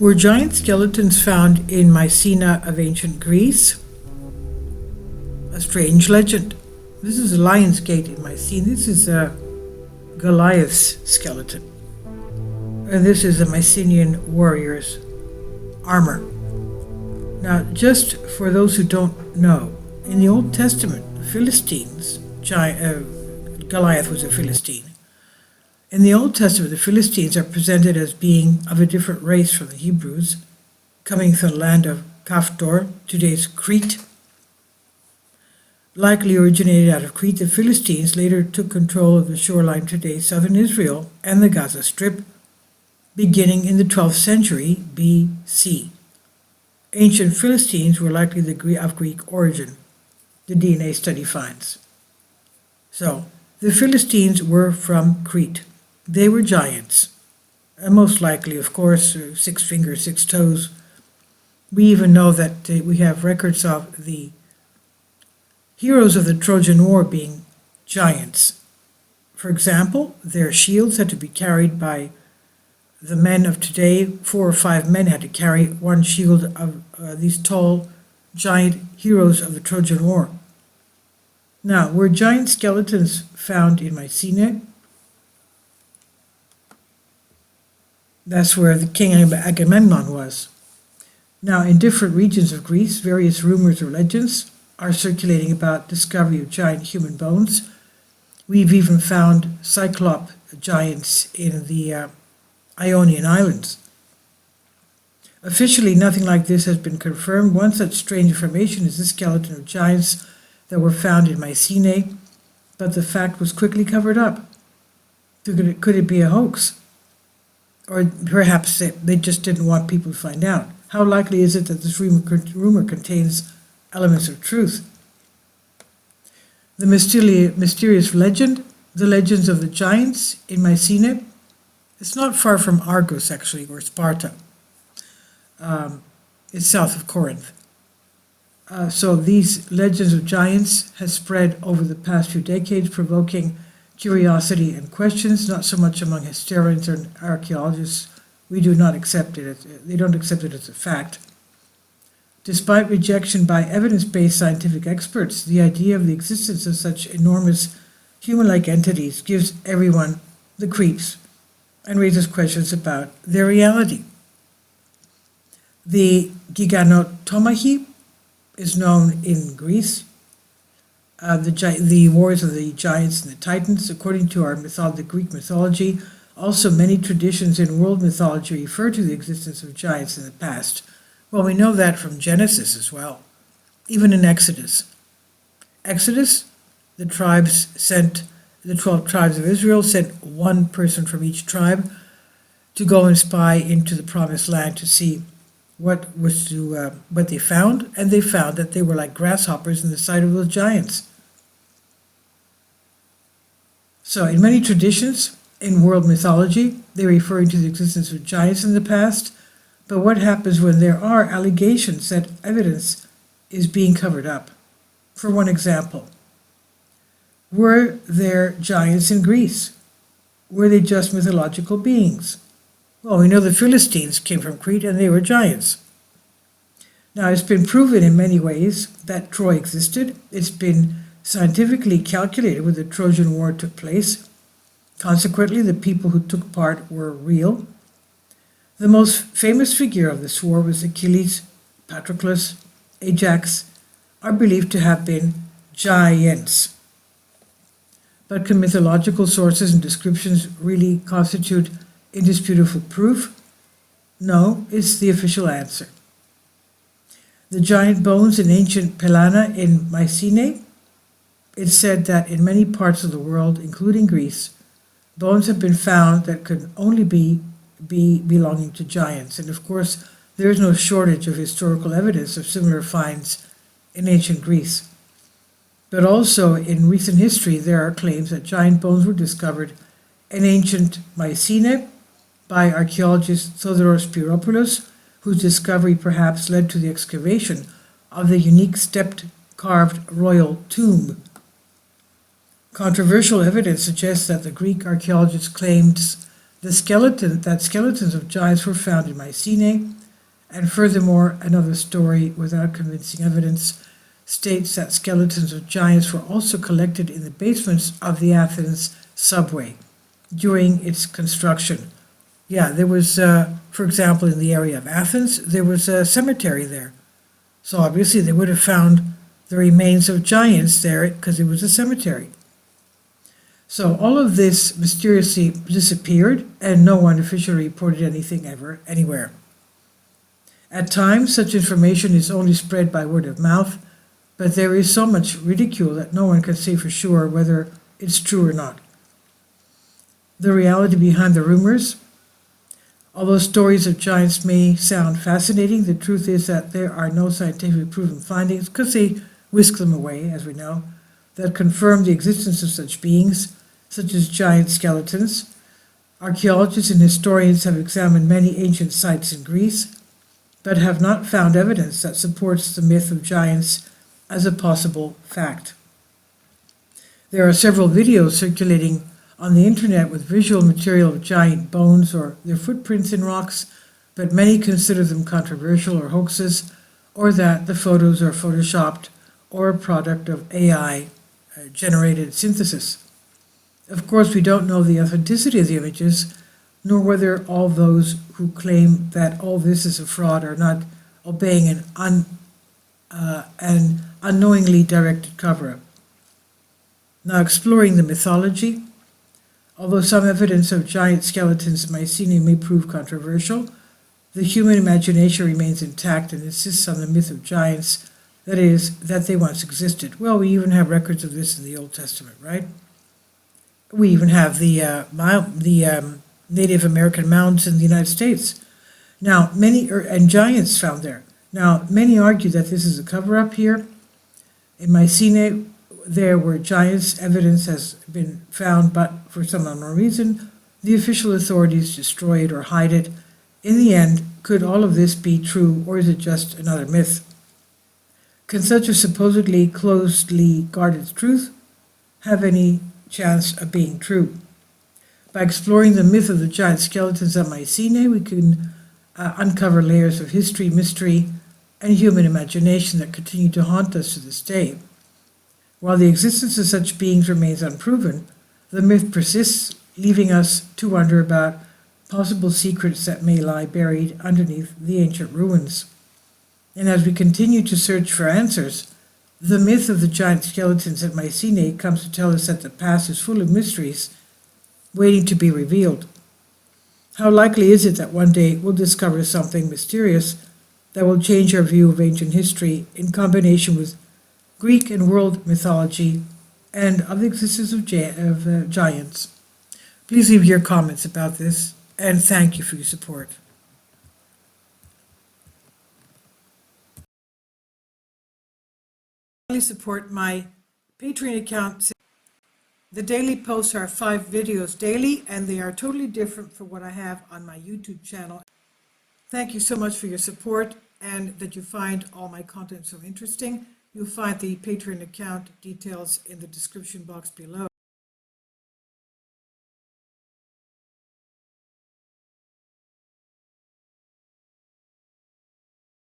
Were giant skeletons found in Mycena of ancient Greece? A strange legend. This is a lion's gate in Mycena. This is a Goliath's skeleton. And this is a Mycenaean warrior's armor. Now, just for those who don't know, in the Old Testament, the Philistines, Goliath was a Philistine. In the Old Testament, the Philistines are presented as being of a different race from the Hebrews, coming from the land of Kaftor, today's Crete. Likely originated out of Crete, the Philistines later took control of the shoreline today's southern Israel and the Gaza Strip, beginning in the 12th century BC. Ancient Philistines were likely of Greek origin, the DNA study finds. So, the Philistines were from Crete. They were giants, and most likely, of course, 6 fingers, 6 toes. We even know that we have records of the heroes of the Trojan War being giants. For example, their shields had to be carried by the men of today. 4 or 5 men had to carry one shield of these tall, giant heroes of the Trojan War. Now, were giant skeletons found in Mycena? That's where the king Agamemnon was. Now, in different regions of Greece, various rumors or legends are circulating about discovery of giant human bones. We've even found cyclop giants in the Ionian Islands. Officially, nothing like this has been confirmed. One such strange information is the skeleton of giants that were found in Mycenae, but the fact was quickly covered up. Could it be a hoax? Or perhaps they just didn't want people to find out. How likely is it that this rumor contains elements of truth? The mysterious legend, the legends of the giants in Mycena, it's not far from Argos, actually, or Sparta. It's south of Corinth. So these legends of giants has spread over the past few decades, provoking curiosity and questions, not so much among historians or archaeologists. We do not accept it. They don't accept it as a fact. Despite rejection by evidence-based scientific experts, the idea of the existence of such enormous human-like entities gives everyone the creeps and raises questions about their reality. The Giganotomachi is known in Greece. The wars of the giants and the titans, according to the Greek mythology. Also, many traditions in world mythology refer to the existence of giants in the past. Well, we know that from Genesis as well, even in Exodus. Exodus, the 12 tribes of Israel sent one person from each tribe to go and spy into the promised land to see what they found, and they found that they were like grasshoppers in the sight of those giants. So in many traditions in world mythology, they're referring to the existence of giants in the past, but what happens when there are allegations that evidence is being covered up? For one example, were there giants in Greece? Were they just mythological beings? Well, we know the Philistines came from Crete and they were giants. Now, it's been proven in many ways that Troy existed. It's been scientifically calculated when the Trojan War took place. Consequently, the people who took part were real. The most famous figure of this war was Achilles, Patroclus, Ajax, are believed to have been giants. But can mythological sources and descriptions really constitute indisputable proof? No, it's the official answer. The giant bones in ancient Pellana in Mycenae, it's said that in many parts of the world, including Greece, bones have been found that could only be belonging to giants. And of course, there is no shortage of historical evidence of similar finds in ancient Greece. But also in recent history, there are claims that giant bones were discovered in ancient Mycenae by archaeologist Theodoros Spiropoulos, whose discovery perhaps led to the excavation of the unique stepped-carved royal tomb. Controversial evidence suggests that the Greek archaeologist's claims skeletons of giants were found in Mycenae, and furthermore, another story without convincing evidence states that skeletons of giants were also collected in the basements of the Athens subway during its construction. Yeah, there was, for example, in the area of Athens, there was a cemetery there. So obviously they would have found the remains of giants there because it was a cemetery. So all of this mysteriously disappeared, and no one officially reported anything ever, anywhere. At times, such information is only spread by word of mouth, but there is so much ridicule that no one can say for sure whether it's true or not. The reality behind the rumors: although stories of giants may sound fascinating, the truth is that there are no scientifically proven findings, because they whisk them away, as we know, that confirm the existence of such beings, such as giant skeletons. Archaeologists and historians have examined many ancient sites in Greece, but have not found evidence that supports the myth of giants as a possible fact. There are several videos circulating on the internet with visual material of giant bones or their footprints in rocks, but many consider them controversial or hoaxes, or that the photos are photoshopped or a product of AI generated synthesis. Of course, we don't know the authenticity of the images, nor whether all those who claim that all this is a fraud are not obeying an unknowingly directed cover-up. Now, exploring the mythology: although some evidence of giant skeletons in Mycenae may prove controversial, the human imagination remains intact and insists on the myth of giants, that is, that they once existed. Well, we even have records of this in the Old Testament, right? We even have the Native American mounds in the United States. Now, and giants found there. Now, many argue that this is a cover-up here. In Mycenae, there were giants. Evidence has been found, but for some unknown reason, the official authorities destroy it or hide it. In the end, could all of this be true, or is it just another myth? Can such a supposedly closely guarded truth have any chance of being true? By exploring the myth of the giant skeletons at Mycenae, we can uncover layers of history, mystery, and human imagination that continue to haunt us to this day. While the existence of such beings remains unproven, the myth persists, leaving us to wonder about possible secrets that may lie buried underneath the ancient ruins. And as we continue to search for answers, the myth of the giant skeletons at Mycenae comes to tell us that the past is full of mysteries waiting to be revealed. How likely is it that one day we'll discover something mysterious that will change our view of ancient history in combination with Greek and world mythology and of the existence of giants? Please leave your comments about this, and thank you for your support. Support my Patreon account. The daily posts are 5 videos daily, and they are totally different from what I have on my YouTube channel. Thank you so much for your support, and that you find all my content so interesting. You'll find the Patreon account details in the description box below.